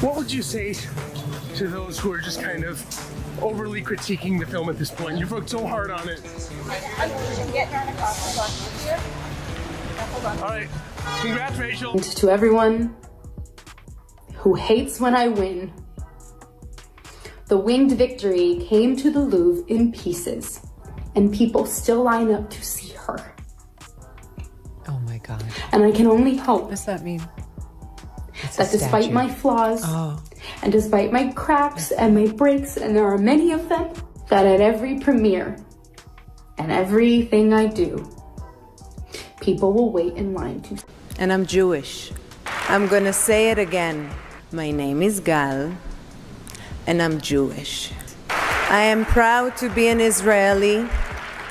What would you say to those who are just kind of overly critiquing the film at this point? You've worked so hard on it. All right, congrats, Rachel. And to everyone who hates when I win, the winged victory came to the Louvre in pieces, and people still line up to see her. Oh my God. And I can only hope. What does that mean? That despite my flaws, and despite my cracks and my breaks, and there are many of them, that at every premiere and everything I do, people will wait in line to. And I'm Jewish. I'm gonna say it again. My name is Gal, and I'm Jewish. I am proud to be an Israeli,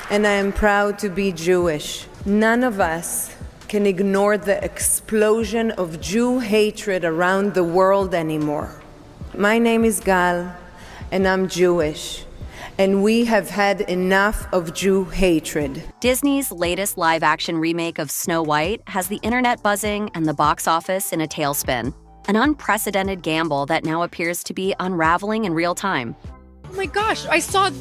and I am proud to be Jewish. None of us can ignore the explosion of Jew hatred around the world anymore. My name is Gal, and I'm Jewish, and we have had enough of Jew hatred. Disney's latest live-action remake of Snow White has the internet buzzing and the box office in a tailspin, an unprecedented gamble that now appears to be unraveling in real time. Oh my gosh, I saw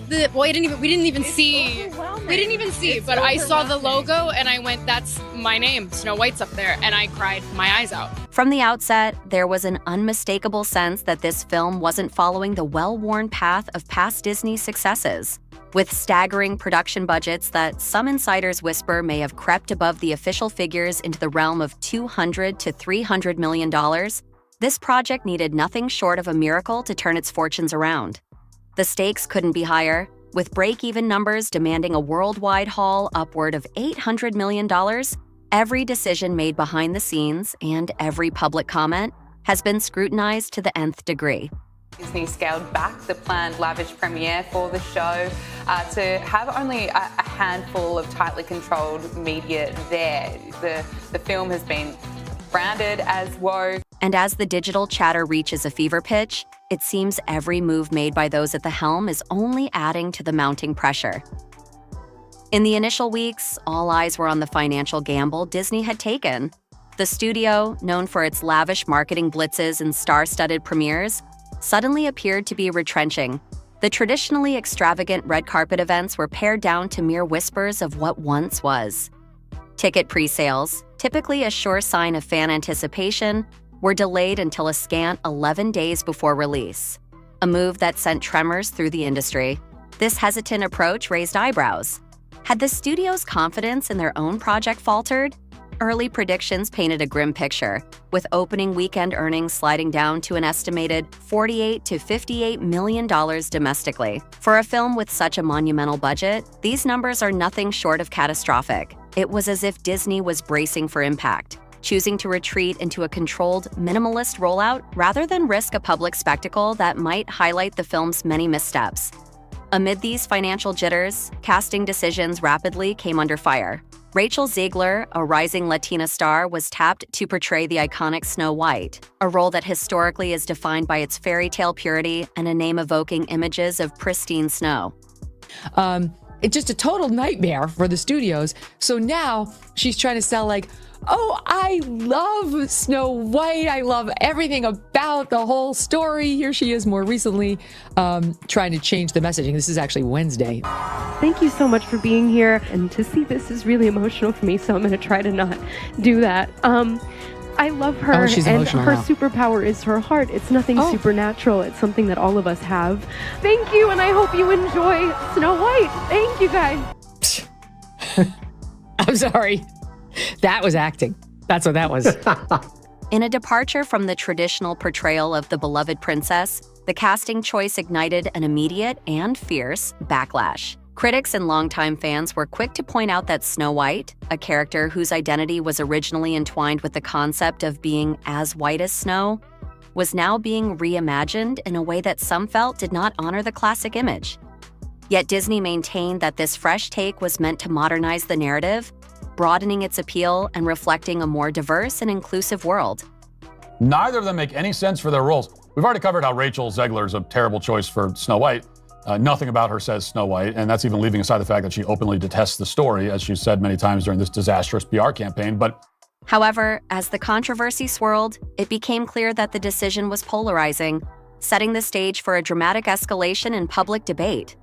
well, we didn't even see, but I saw the logo and I went, that's my name, Snow White's up there, and I cried my eyes out. From the outset, there was an unmistakable sense that this film wasn't following the well-worn path of past Disney successes. With staggering production budgets that some insiders whisper may have crept above the official figures into the realm of $200 to $300 million, this project needed nothing short of a miracle to turn its fortunes around. The stakes couldn't be higher, with break-even numbers demanding a worldwide haul upward of $800 million. Every decision made behind the scenes and every public comment has been scrutinized to the nth degree. Disney scaled back the planned lavish premiere for the show to have only a handful of tightly controlled media there. The film has been branded as woke. And as the digital chatter reaches a fever pitch, it seems every move made by those at the helm is only adding to the mounting pressure. In the initial weeks, all eyes were on the financial gamble Disney had taken. The studio, known for its lavish marketing blitzes and star-studded premieres, suddenly appeared to be retrenching. The traditionally extravagant red carpet events were pared down to mere whispers of what once was. Ticket pre-sales, typically a sure sign of fan anticipation, were delayed until a scant 11 days before release, a move that sent tremors through the industry. This hesitant approach raised eyebrows. Had the studio's confidence in their own project faltered? Early predictions painted a grim picture, with opening weekend earnings sliding down to an estimated $48 to $58 million domestically. For a film with such a monumental budget, these numbers are nothing short of catastrophic. It was as if Disney was bracing for impact, choosing to retreat into a controlled, minimalist rollout rather than risk a public spectacle that might highlight the film's many missteps. Amid these financial jitters, casting decisions rapidly came under fire. Rachel Zegler, a rising Latina star, was tapped to portray the iconic Snow White, a role that historically is defined by its fairy tale purity and a name evoking images of pristine snow. It's just a total nightmare for the studios. So now she's trying to sell like, oh, I love Snow White. I love everything about the whole story. Here she is more recently trying to change the messaging. This is actually Wednesday. Thank you so much for being here. And to see this is really emotional for me, so I'm going to try to not do that. I love her, she's and emotional her now. Superpower is her heart. It's nothing supernatural. It's something that all of us have. Thank you, and I hope you enjoy Snow White. Thank you, guys. I'm sorry. That was acting. That's what that was. In a departure from the traditional portrayal of the beloved princess, the casting choice ignited an immediate and fierce backlash. Critics and longtime fans were quick to point out that Snow White, a character whose identity was originally entwined with the concept of being as white as snow, was now being reimagined in a way that some felt did not honor the classic image. Yet Disney maintained that this fresh take was meant to modernize the narrative, broadening its appeal and reflecting a more diverse and inclusive world. Neither of them make any sense for their roles. We've already covered how Rachel Zegler is a terrible choice for Snow White. Nothing about her says Snow White, and that's even leaving aside the fact that she openly detests the story, as she's said many times during this disastrous PR campaign. But However, as the controversy swirled, it became clear that the decision was polarizing, setting the stage for a dramatic escalation in public debate.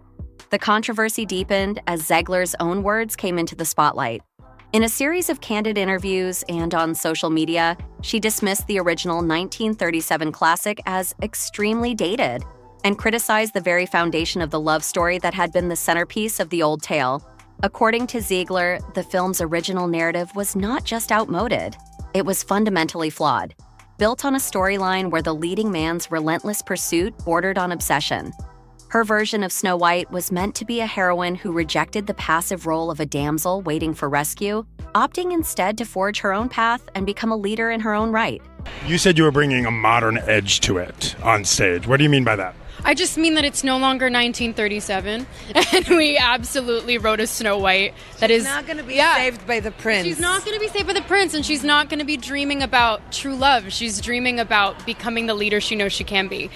The controversy deepened as Zegler's own words came into the spotlight. In a series of candid interviews and on social media, she dismissed the original 1937 classic as extremely dated and criticized the very foundation of the love story that had been the centerpiece of the old tale. According to Zegler, the film's original narrative was not just outmoded, it was fundamentally flawed, built on a storyline where the leading man's relentless pursuit bordered on obsession. Her version of Snow White was meant to be a heroine who rejected the passive role of a damsel waiting for rescue, opting instead to forge her own path and become a leader in her own right. You said you were bringing a modern edge to it on stage. What do you mean by that? I just mean that it's no longer 1937, and we absolutely wrote a Snow White that is not going to be saved by the prince. She's not going to be saved by the prince, and she's not going to be dreaming about true love. She's dreaming about becoming the leader she knows she can be.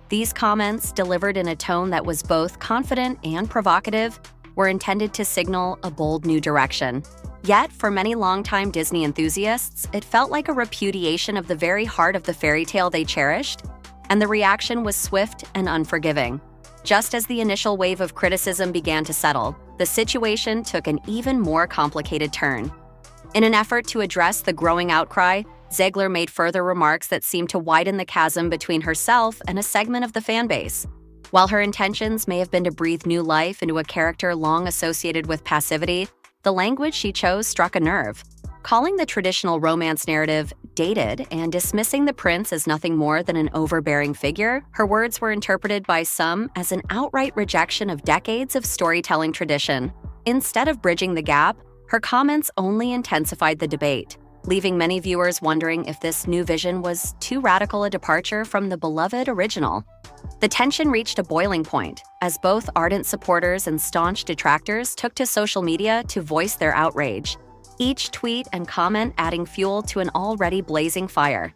These comments, delivered in a tone that was both confident and provocative, were intended to signal a bold new direction. Yet, for many longtime Disney enthusiasts, it felt like a repudiation of the very heart of the fairy tale they cherished, and the reaction was swift and unforgiving. Just as the initial wave of criticism began to settle, the situation took an even more complicated turn. In an effort to address the growing outcry, Zegler made further remarks that seemed to widen the chasm between herself and a segment of the fan base. While her intentions may have been to breathe new life into a character long associated with passivity, the language she chose struck a nerve. Calling the traditional romance narrative dated and dismissing the prince as nothing more than an overbearing figure, her words were interpreted by some as an outright rejection of decades of storytelling tradition. Instead of bridging the gap, her comments only intensified the debate, leaving many viewers wondering if this new vision was too radical a departure from the beloved original. The tension reached a boiling point as both ardent supporters and staunch detractors took to social media to voice their outrage, each tweet and comment adding fuel to an already blazing fire.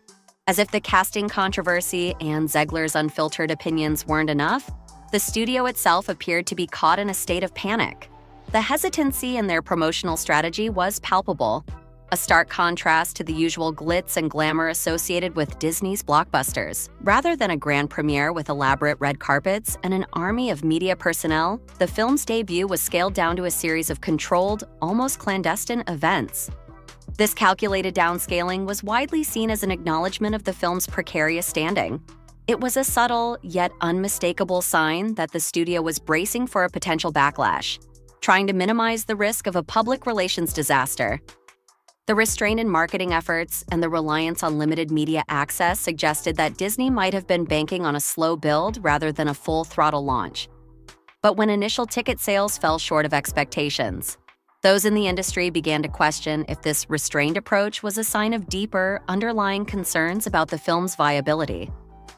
As if the casting controversy and Zegler's unfiltered opinions weren't enough, the studio itself appeared to be caught in a state of panic. The hesitancy in their promotional strategy was palpable, a stark contrast to the usual glitz and glamour associated with Disney's blockbusters. Rather than a grand premiere with elaborate red carpets and an army of media personnel, the film's debut was scaled down to a series of controlled, almost clandestine events. This calculated downscaling was widely seen as an acknowledgement of the film's precarious standing. It was a subtle, yet unmistakable sign that the studio was bracing for a potential backlash, trying to minimize the risk of a public relations disaster. The restraint in marketing efforts and the reliance on limited media access suggested that Disney might have been banking on a slow build rather than a full-throttle launch. But when initial ticket sales fell short of expectations, those in the industry began to question if this restrained approach was a sign of deeper, underlying concerns about the film's viability.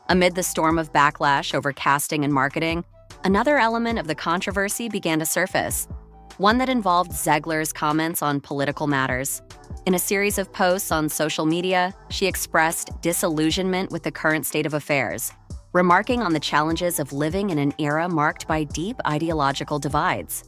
Amid the storm of backlash over casting and marketing, another element of the controversy began to surface, one that involved Zegler's comments on political matters. In a series of posts on social media, she expressed disillusionment with the current state of affairs, remarking on the challenges of living in an era marked by deep ideological divides.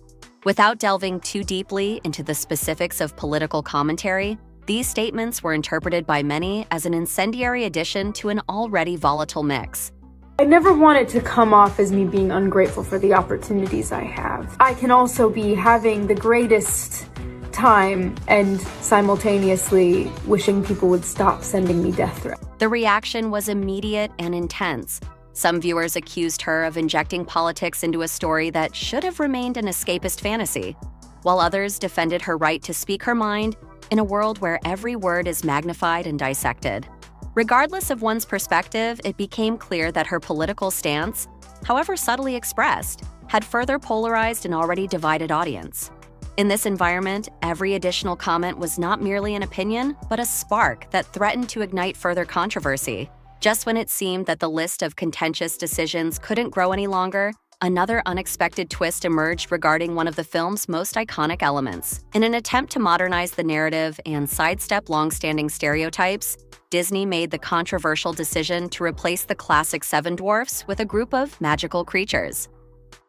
Without delving too deeply into the specifics of political commentary, these statements were interpreted by many as an incendiary addition to an already volatile mix. I never want it to come off as me being ungrateful for the opportunities I have. I can also be having the greatest time and simultaneously wishing people would stop sending me death threats. The reaction was immediate and intense. Some viewers accused her of injecting politics into a story that should have remained an escapist fantasy, while others defended her right to speak her mind in a world where every word is magnified and dissected. Regardless of one's perspective, it became clear that her political stance, however subtly expressed, had further polarized an already divided audience. In this environment, every additional comment was not merely an opinion, but a spark that threatened to ignite further controversy. Just when it seemed that the list of contentious decisions couldn't grow any longer, another unexpected twist emerged regarding one of the film's most iconic elements. In an attempt to modernize the narrative and sidestep long-standing stereotypes, Disney made the controversial decision to replace the classic Seven Dwarfs with a group of magical creatures.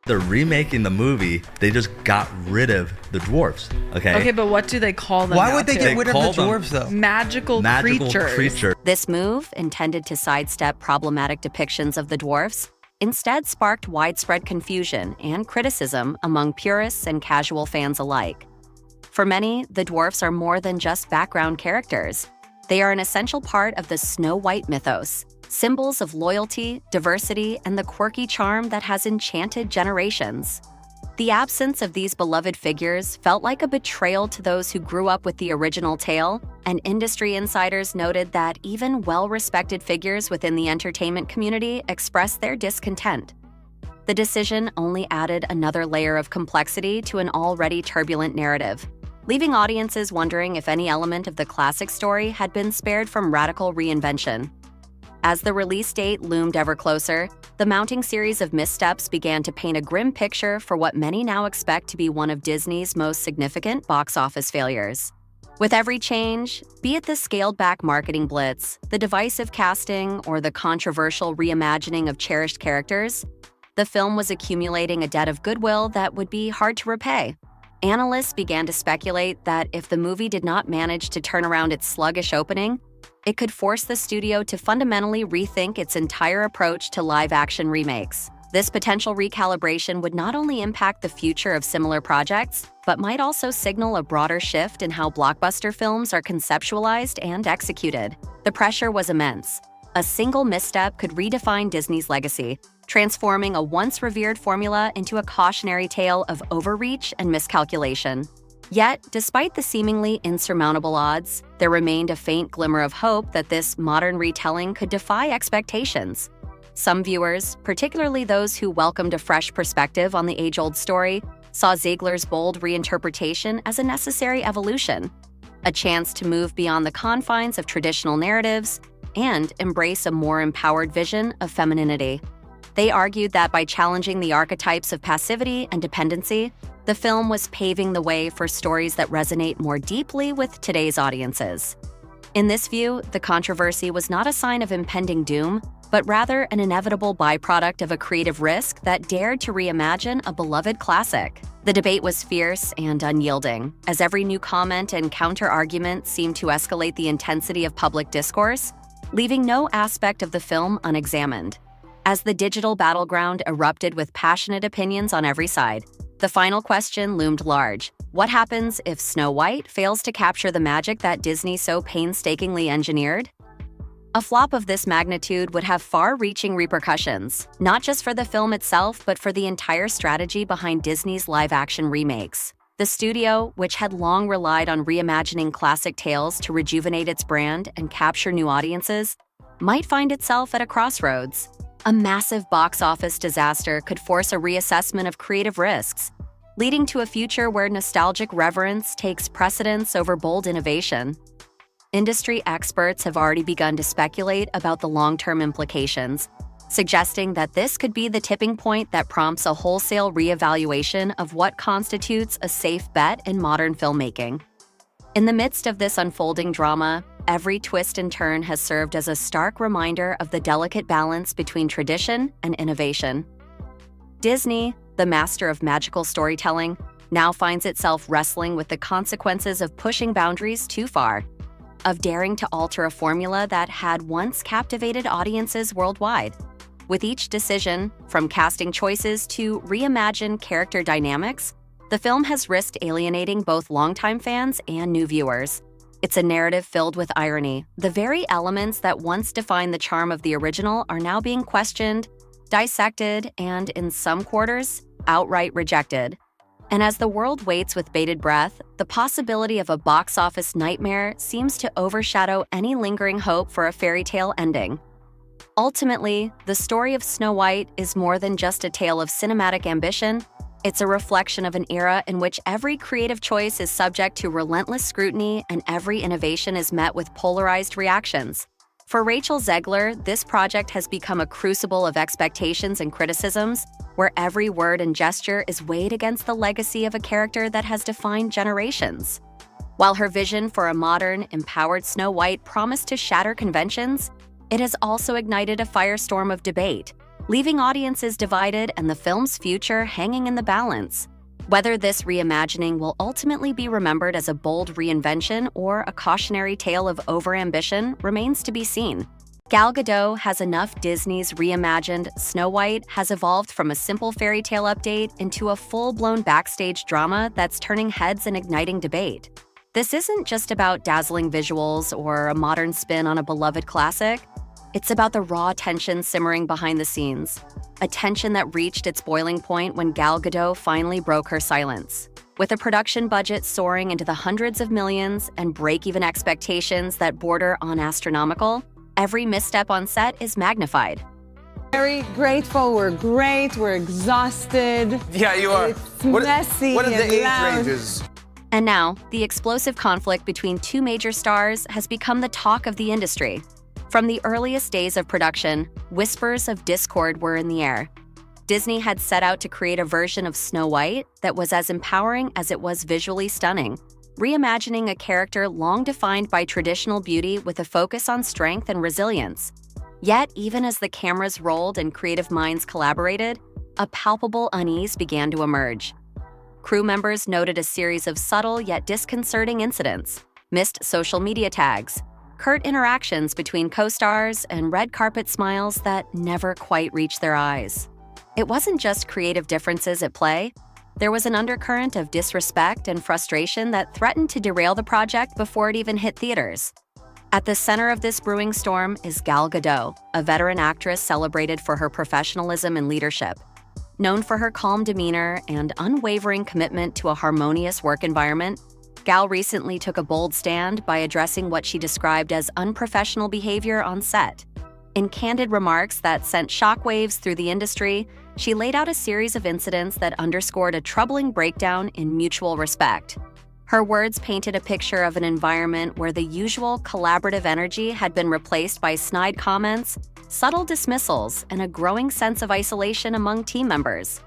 They're remaking the movie. They just got rid of the dwarfs. Okay. Okay, but what do they call them? Why now, would they too? get rid of the dwarves, though? Magical creatures. This move, intended to sidestep problematic depictions of the dwarfs, instead sparked widespread confusion and criticism among purists and casual fans alike. For many, the dwarfs are more than just background characters. They are an essential part of the Snow White mythos, symbols of loyalty, diversity, and the quirky charm that has enchanted generations. The absence of these beloved figures felt like a betrayal to those who grew up with the original tale, and industry insiders noted that even well-respected figures within the entertainment community expressed their discontent. The decision only added another layer of complexity to an already turbulent narrative, leaving audiences wondering if any element of the classic story had been spared from radical reinvention. As the release date loomed ever closer, the mounting series of missteps began to paint a grim picture for what many now expect to be one of Disney's most significant box office failures. With every change, be it the scaled-back marketing blitz, the divisive casting, or the controversial reimagining of cherished characters, the film was accumulating a debt of goodwill that would be hard to repay. Analysts began to speculate that if the movie did not manage to turn around its sluggish opening, it could force the studio to fundamentally rethink its entire approach to live-action remakes. This potential recalibration would not only impact the future of similar projects, but might also signal a broader shift in how blockbuster films are conceptualized and executed. The pressure was immense. A single misstep could redefine Disney's legacy, transforming a once-revered formula into a cautionary tale of overreach and miscalculation. Yet, despite the seemingly insurmountable odds, there remained a faint glimmer of hope that this modern retelling could defy expectations. Some viewers, particularly those who welcomed a fresh perspective on the age-old story, saw Zegler's bold reinterpretation as a necessary evolution, a chance to move beyond the confines of traditional narratives and embrace a more empowered vision of femininity. They argued that by challenging the archetypes of passivity and dependency, the film was paving the way for stories that resonate more deeply with today's audiences. In this view, the controversy was not a sign of impending doom, but rather an inevitable byproduct of a creative risk that dared to reimagine a beloved classic. The debate was fierce and unyielding, as every new comment and counter-argument seemed to escalate the intensity of public discourse, leaving no aspect of the film unexamined. As the digital battleground erupted with passionate opinions on every side, the final question loomed large. What happens if Snow White fails to capture the magic that Disney so painstakingly engineered? A flop of this magnitude would have far-reaching repercussions, not just for the film itself, but for the entire strategy behind Disney's live-action remakes. The studio, which had long relied on reimagining classic tales to rejuvenate its brand and capture new audiences, might find itself at a crossroads. A massive box office disaster could force a reassessment of creative risks, leading to a future where nostalgic reverence takes precedence over bold innovation. Industry experts have already begun to speculate about the long-term implications, suggesting that this could be the tipping point that prompts a wholesale reevaluation of what constitutes a safe bet in modern filmmaking. In the midst of this unfolding drama, every twist and turn has served as a stark reminder of the delicate balance between tradition and innovation. Disney, the master of magical storytelling, now finds itself wrestling with the consequences of pushing boundaries too far, of daring to alter a formula that had once captivated audiences worldwide. With each decision, from casting choices to reimagine character dynamics, the film has risked alienating both longtime fans and new viewers. It's a narrative filled with irony. The very elements that once defined the charm of the original are now being questioned, dissected, and, in some quarters, outright rejected. And as the world waits with bated breath, the possibility of a box office nightmare seems to overshadow any lingering hope for a fairy tale ending. Ultimately, the story of Snow White is more than just a tale of cinematic ambition. It's a reflection of an era in which every creative choice is subject to relentless scrutiny and every innovation is met with polarized reactions. For Rachel Zegler, this project has become a crucible of expectations and criticisms, where every word and gesture is weighed against the legacy of a character that has defined generations. While her vision for a modern, empowered Snow White promised to shatter conventions, it has also ignited a firestorm of debate. leaving audiences divided and the film's future hanging in the balance. Whether this reimagining will ultimately be remembered as a bold reinvention or a cautionary tale of overambition remains to be seen. Gal Gadot has enough Disney's reimagined Snow White has evolved from a simple fairy tale update into a full-blown backstage drama that's turning heads and igniting debate. This isn't just about dazzling visuals or a modern spin on a beloved classic. It's about the raw tension simmering behind the scenes, a tension that reached its boiling point when Gal Gadot finally broke her silence. With a production budget soaring into the hundreds of millions and break-even expectations that border on astronomical, every misstep on set is magnified. Very grateful. We're great. We're exhausted. Yeah, you are. It's messy. What are the and age loud. ranges? And now, the explosive conflict between two major stars has become the talk of the industry. From the earliest days of production, whispers of discord were in the air. Disney had set out to create a version of Snow White that was as empowering as it was visually stunning, reimagining a character long defined by traditional beauty with a focus on strength and resilience. Yet, even as the cameras rolled and creative minds collaborated, a palpable unease began to emerge. Crew members noted a series of subtle yet disconcerting incidents, missed social media tags, curt interactions between co-stars, and red carpet smiles that never quite reached their eyes. It wasn't just creative differences at play. There was an undercurrent of disrespect and frustration that threatened to derail the project before it even hit theaters. At the center of this brewing storm is Gal Gadot, a veteran actress celebrated for her professionalism and leadership. Known for her calm demeanor and unwavering commitment to a harmonious work environment, Gal recently took a bold stand by addressing what she described as unprofessional behavior on set. In candid remarks that sent shockwaves through the industry, she laid out a series of incidents that underscored a troubling breakdown in mutual respect. Her words painted a picture of an environment where the usual collaborative energy had been replaced by snide comments, subtle dismissals, and a growing sense of isolation among team members.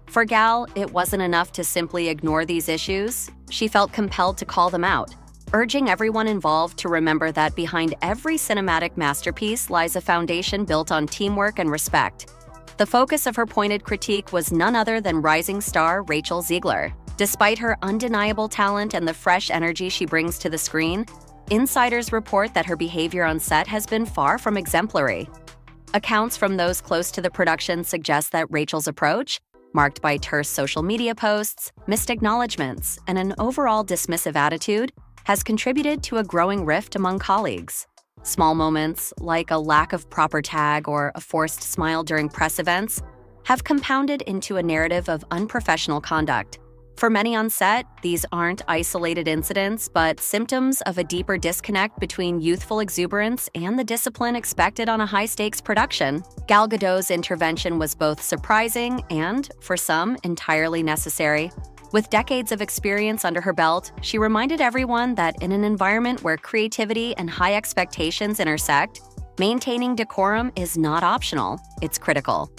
For Gal, it wasn't enough to simply ignore these issues. She felt compelled to call them out, urging everyone involved to remember that behind every cinematic masterpiece lies a foundation built on teamwork and respect. The focus of her pointed critique was none other than rising star Rachel Zegler. Despite her undeniable talent and the fresh energy she brings to the screen, insiders report that her behavior on set has been far from exemplary. Accounts from those close to the production suggest that Rachel's approach, marked by terse social media posts, missed acknowledgments, and an overall dismissive attitude, has contributed to a growing rift among colleagues. Small moments, like a lack of proper tag or a forced smile during press events, have compounded into a narrative of unprofessional conduct. For many on set, these aren't isolated incidents, but symptoms of a deeper disconnect between youthful exuberance and the discipline expected on a high-stakes production. Gal Gadot's intervention was both surprising and, for some, entirely necessary. With decades of experience under her belt, she reminded everyone that in an environment where creativity and high expectations intersect, maintaining decorum is not optional, it's critical.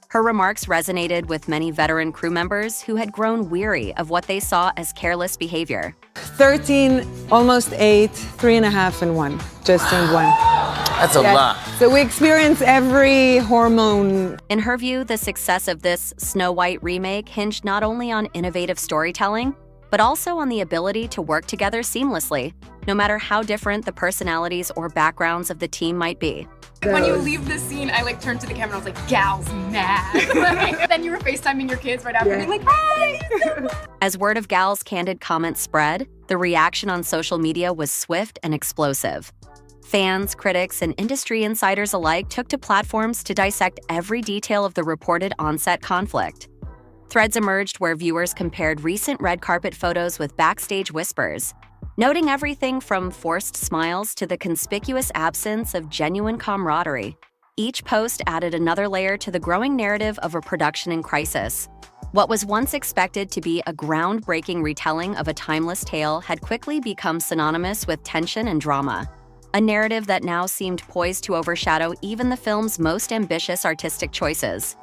Her remarks resonated with many veteran crew members who had grown weary of what they saw as careless behavior. 13, almost 8, 3.5, and 1. Just turned 1. That's a lot. So we experience every hormone. In her view, the success of this Snow White remake hinged not only on innovative storytelling, but also on the ability to work together seamlessly, no matter how different the personalities or backgrounds of the team might be. When you leave the scene, I turned to the camera and I was like, Gal's mad. Then you were FaceTiming your kids right after, being like, hey! As word of Gal's candid comments spread, the reaction on social media was swift and explosive. Fans, critics, and industry insiders alike took to platforms to dissect every detail of the reported on-set conflict. Threads emerged where viewers compared recent red carpet photos with backstage whispers, noting everything from forced smiles to the conspicuous absence of genuine camaraderie. Each post added another layer to the growing narrative of a production in crisis. What was once expected to be a groundbreaking retelling of a timeless tale had quickly become synonymous with tension and drama, a narrative that now seemed poised to overshadow even the film's most ambitious artistic choices.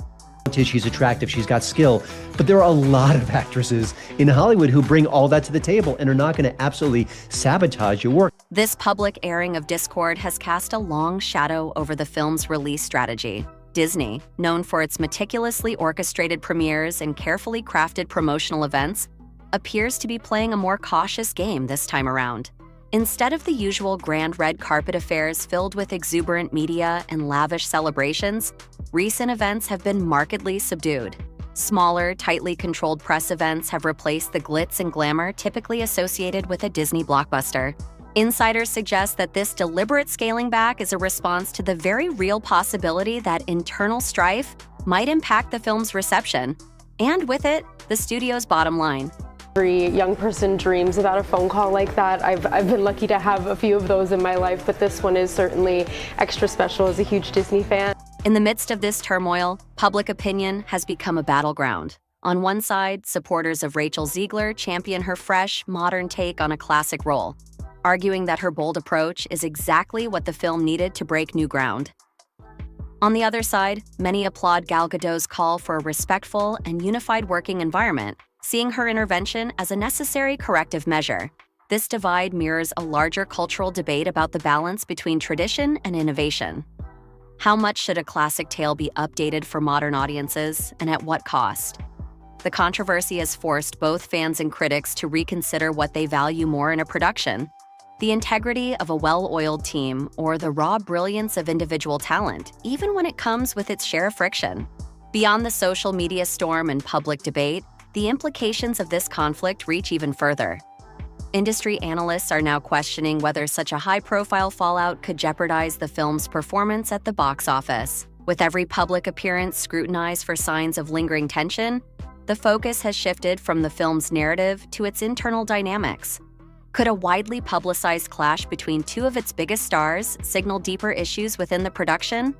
She's attractive, she's got skill, but there are a lot of actresses in Hollywood who bring all that to the table and are not going to absolutely sabotage your work. This public airing of discord has cast a long shadow over the film's release strategy. Disney, known for its meticulously orchestrated premieres and carefully crafted promotional events, appears to be playing a more cautious game this time around. Instead of the usual grand red carpet affairs filled with exuberant media and lavish celebrations, recent events have been markedly subdued. Smaller, tightly controlled press events have replaced the glitz and glamour typically associated with a Disney blockbuster. Insiders suggest that this deliberate scaling back is a response to the very real possibility that internal strife might impact the film's reception, and with it, the studio's bottom line. Every young person dreams about a phone call like that. I've been lucky to have a few of those in my life, but this one is certainly extra special as a huge Disney fan. In the midst of this turmoil, public opinion has become a battleground. On one side, supporters of Rachel Zegler champion her fresh, modern take on a classic role, arguing that her bold approach is exactly what the film needed to break new ground. On the other side, many applaud Gal Gadot's call for a respectful and unified working environment, seeing her intervention as a necessary corrective measure. This divide mirrors a larger cultural debate about the balance between tradition and innovation. How much should a classic tale be updated for modern audiences, and at what cost? The controversy has forced both fans and critics to reconsider what they value more in a production: the integrity of a well-oiled team or the raw brilliance of individual talent, even when it comes with its share of friction. Beyond the social media storm and public debate, the implications of this conflict reach even further. Industry analysts are now questioning whether such a high-profile fallout could jeopardize the film's performance at the box office. With every public appearance scrutinized for signs of lingering tension, the focus has shifted from the film's narrative to its internal dynamics. Could a widely publicized clash between two of its biggest stars signal deeper issues within the production?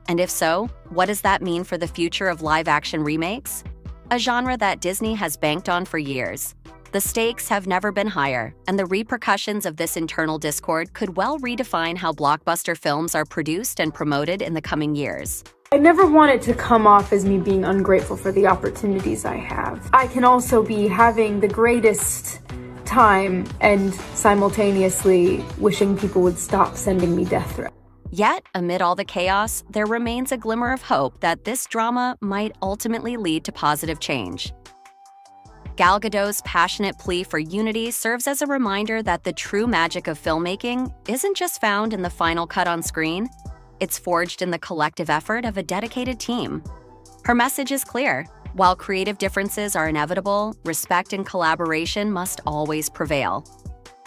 And if so, what does that mean for the future of live-action remakes? A genre that Disney has banked on for years. The stakes have never been higher, and the repercussions of this internal discord could well redefine how blockbuster films are produced and promoted in the coming years. I never want it to come off as me being ungrateful for the opportunities I have. I can also be having the greatest time and simultaneously wishing people would stop sending me death threats. Yet, amid all the chaos, there remains a glimmer of hope that this drama might ultimately lead to positive change. Gal Gadot's passionate plea for unity serves as a reminder that the true magic of filmmaking isn't just found in the final cut on screen, it's forged in the collective effort of a dedicated team. Her message is clear. While creative differences are inevitable, respect and collaboration must always prevail.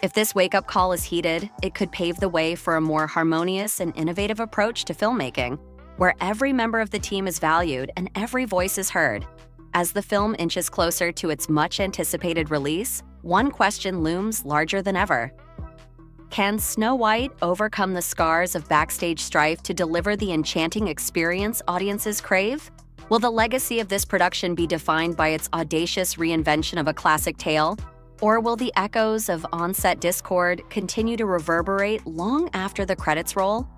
If this wake-up call is heeded, it could pave the way for a more harmonious and innovative approach to filmmaking, where every member of the team is valued and every voice is heard. As the film inches closer to its much-anticipated release, one question looms larger than ever. Can Snow White overcome the scars of backstage strife to deliver the enchanting experience audiences crave? Will the legacy of this production be defined by its audacious reinvention of a classic tale? Or will the echoes of on-set discord continue to reverberate long after the credits roll?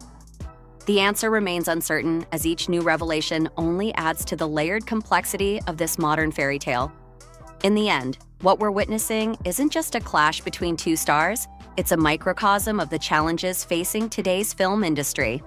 The answer remains uncertain, as each new revelation only adds to the layered complexity of this modern fairy tale. In the end, what we're witnessing isn't just a clash between two stars, it's a microcosm of the challenges facing today's film industry.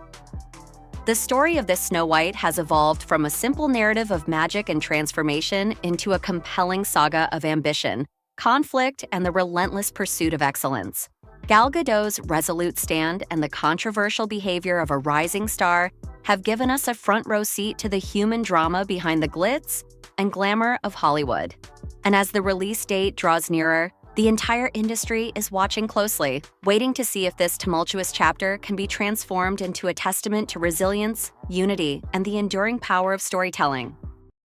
The story of this Snow White has evolved from a simple narrative of magic and transformation into a compelling saga of ambition, conflict, and the relentless pursuit of excellence. Gal Gadot's resolute stand and the controversial behavior of a rising star have given us a front-row seat to the human drama behind the glitz and glamour of Hollywood. And as the release date draws nearer, the entire industry is watching closely, waiting to see if this tumultuous chapter can be transformed into a testament to resilience, unity, and the enduring power of storytelling.